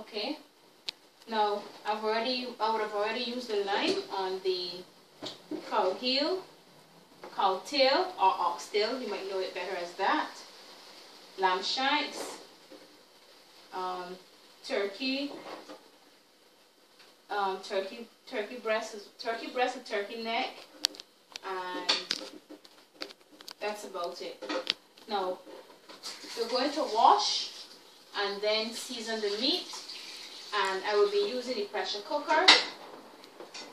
Okay. Now I would have already used the lime on the cow heel, cow tail, or oxtail. You might know it better as that. Lamb shanks, turkey, turkey breast and turkey neck, and that's about it. Now we're going to wash and then season the meat, and I will be using the pressure cooker,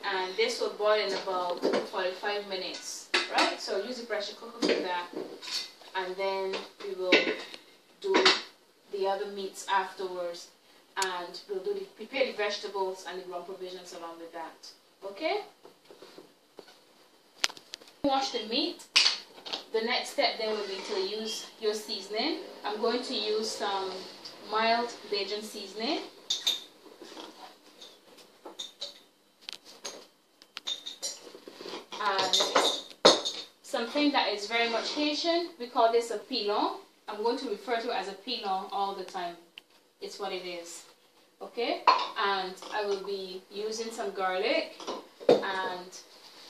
and this will boil in about 45 minutes, right? So use the pressure cooker for that, and then we will do the other meats afterwards, and we'll prepare the vegetables and the raw provisions along with that. Okay? Wash the meat. The next step then will be to use your seasoning. I'm going to use some mild Bajan seasoning. And something that is very much Haitian, we call this a pilon. I'm going to refer to it as a pilon all the time. It's what it is. Okay? And I will be using some garlic and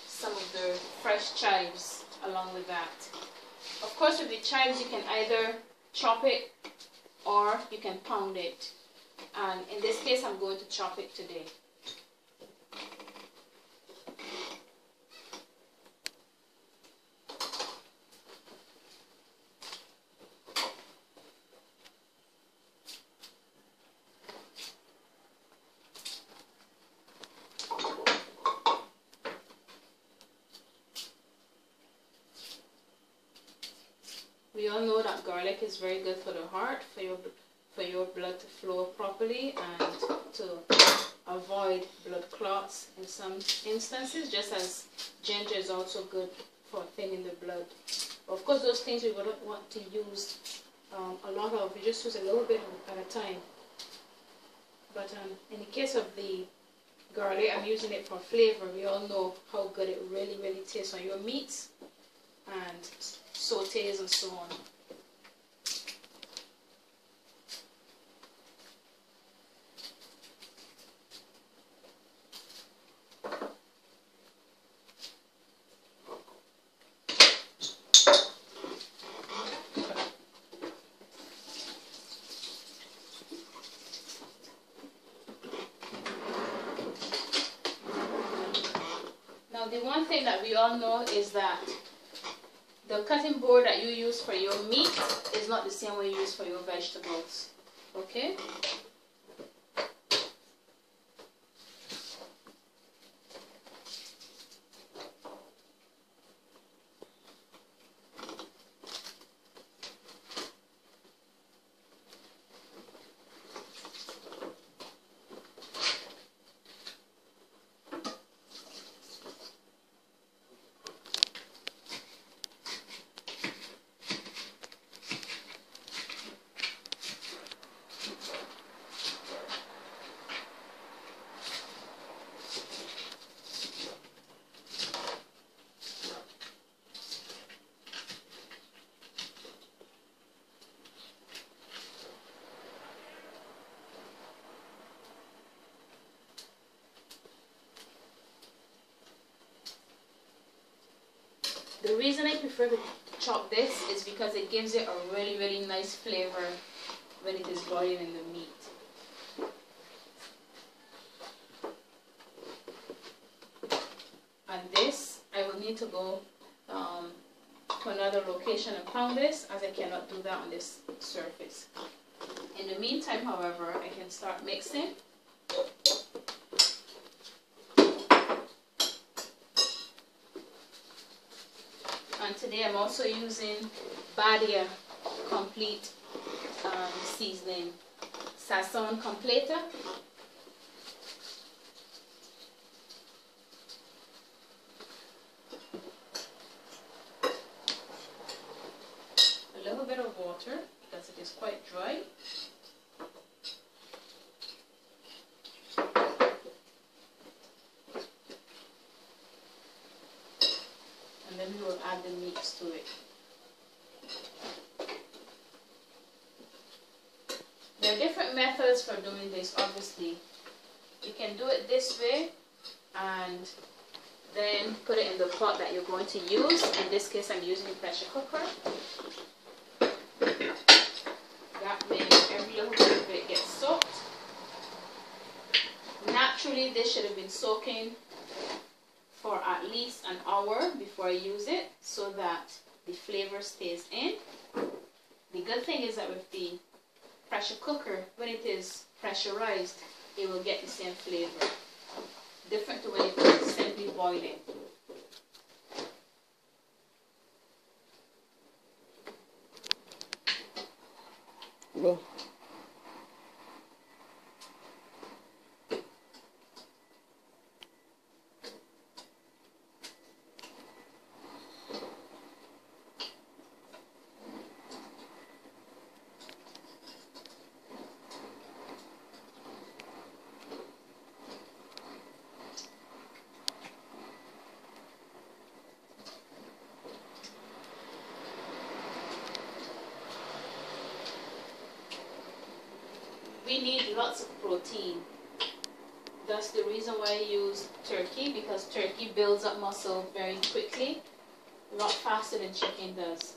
some of the fresh chives along with that. Of course, with the chives, you can either chop it or you can pound it. And in this case, I'm going to chop it today. We all know that garlic is very good for the heart, for your blood to flow properly, and to avoid blood clots in some instances, just as ginger is also good for thinning the blood. Of course, those things we wouldn't want to use a lot of. We just use a little bit at a time. But in the case of the garlic, I'm using it for flavor. We all know how good it really tastes on your meats and sautés and so on. Now the one thing that we all know is that the cutting board that you use for your meat is not the same way you use for your vegetables. Okay? The reason I prefer to chop this is because it gives it a really nice flavor when it is boiling in the meat. And this, I will need to go to another location and pound this, as I cannot do that on this surface. In the meantime, however, I can start mixing. And today I'm also using Badia Complete seasoning, Sazon Completa. A little bit of water because it is quite dry. And then we will add the meats to it. There are different methods methods for doing this, obviously. You can do it this way and then put it in the pot that you're going to use. In this case, I'm using a pressure cooker. That way, every little bit of it gets soaked. Naturally, this should have been soaking for at least an hour before I use it so that the flavor stays in. The good thing is that with the pressure cooker, when it is pressurized, it will get the same flavor. Different to when it is simply boiling. Go. We need lots of protein. That's the reason why I use turkey, because turkey builds up muscle very quickly, a lot faster than chicken does.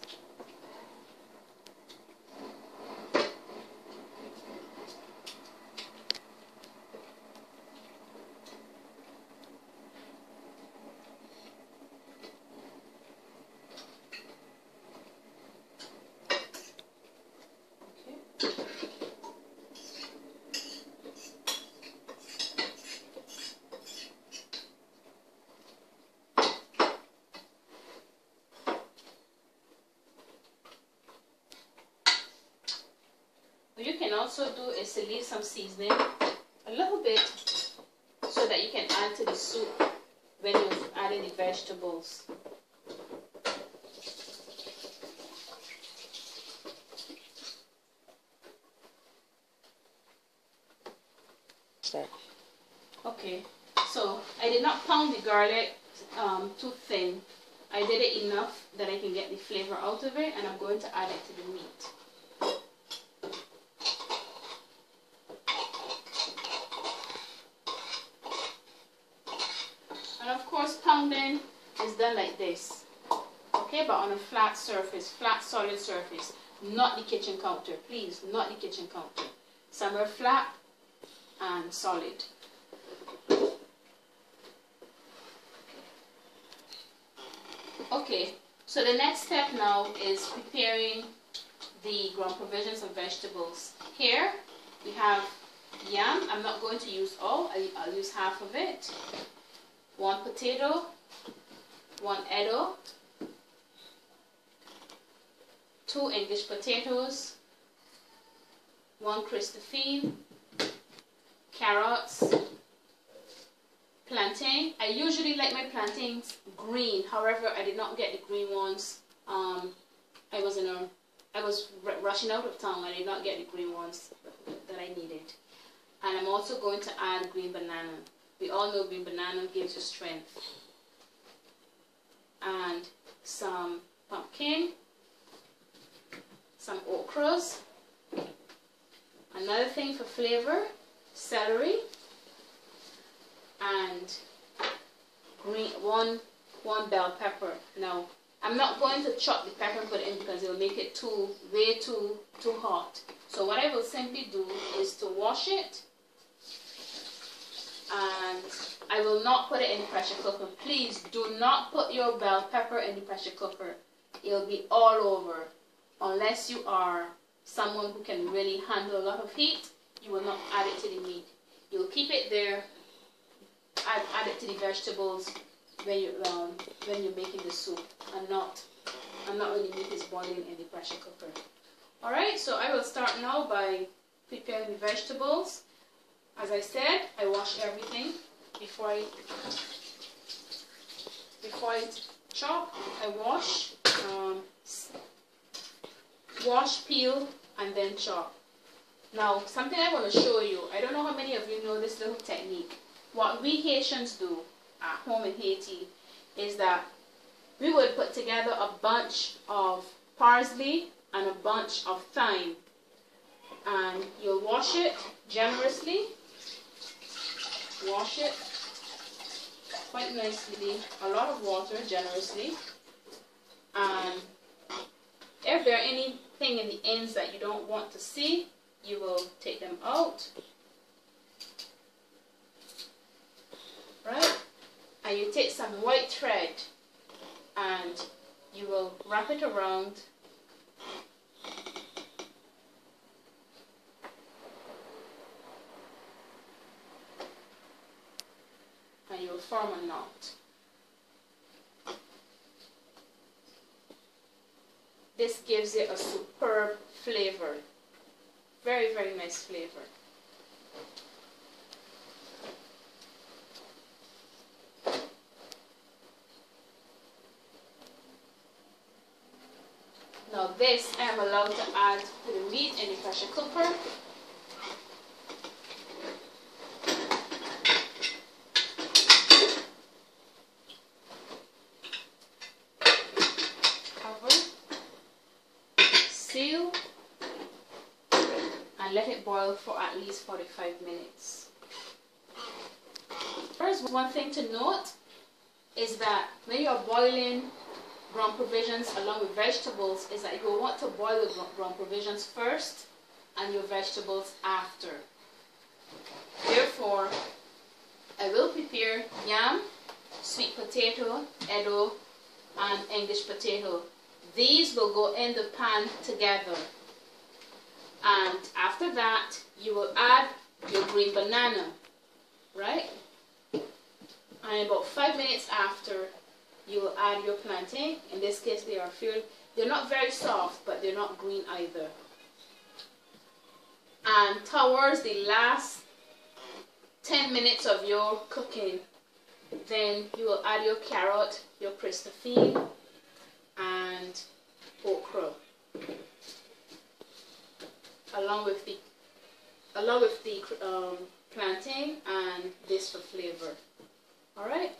What you can also do is to leave some seasoning, a little bit, so that you can add to the soup when you're adding the vegetables. Start. Okay, so I did not pound the garlic too thin. I did it enough that I can get the flavor out of it, and I'm going to add it to the meat. And of course, pounding is done like this, okay, but on a flat surface, flat solid surface, not the kitchen counter, please, not the kitchen counter. Somewhere flat and solid. Okay, so the next step now is preparing the ground provisions of vegetables. Here we have yam. I'm not going to use all, I'll use half of it. 1 potato, 1 edo, 2 English potatoes, 1 Christophine, carrots, plantain. I usually like my plantains green. However, I did not get the green ones. I was rushing out of town. I did not get the green ones that I needed. And I'm also going to add green banana. We all know green banana gives you strength. And some pumpkin, some okras. Another thing for flavor, celery, and green one bell pepper. Now, I'm not going to chop the pepper and put it in because it will make it way too hot. So what I will simply do is to wash it, and I will not put it in the pressure cooker. Please do not put your bell pepper in the pressure cooker. It'll be all over. Unless you are someone who can really handle a lot of heat, you will not add it to the meat. You'll keep it there, add it to the vegetables when you're making the soup, and not when the meat is boiling in the pressure cooker. Alright, so I will start now by preparing the vegetables. As I said, I wash everything before I chop. I wash, peel, and then chop. Now, something I want to show you. I don't know how many of you know this little technique. What we Haitians do at home in Haiti is that we would put together a bunch of parsley and a bunch of thyme. And you'll wash it generously. Wash it quite nicely. A lot of water generously. And if there are anything in the ends that you don't want to see, you will take them out. Right? And you take some white thread and you will wrap it around and you will form a knot. This gives it a superb flavor. Very, very nice flavor. Now this I am allowed to add to the meat in the pressure cooker. Cover, seal, and let it boil for at least 45 minutes. First, one thing to note is that when you're boiling ground provisions along with vegetables is that you will want to boil the ground provisions first and your vegetables after. Therefore, I will prepare yam, sweet potato, edo, and English potato. These will go in the pan together. And after that, you will add your green banana, right? And about 5 minutes after, you will add your plantain. In this case, they're not very soft, but they're not green either. And towards the last 10 minutes of your cooking, then you will add your carrot, your Christophine, and okra, along with the plantain and this for flavor. All right.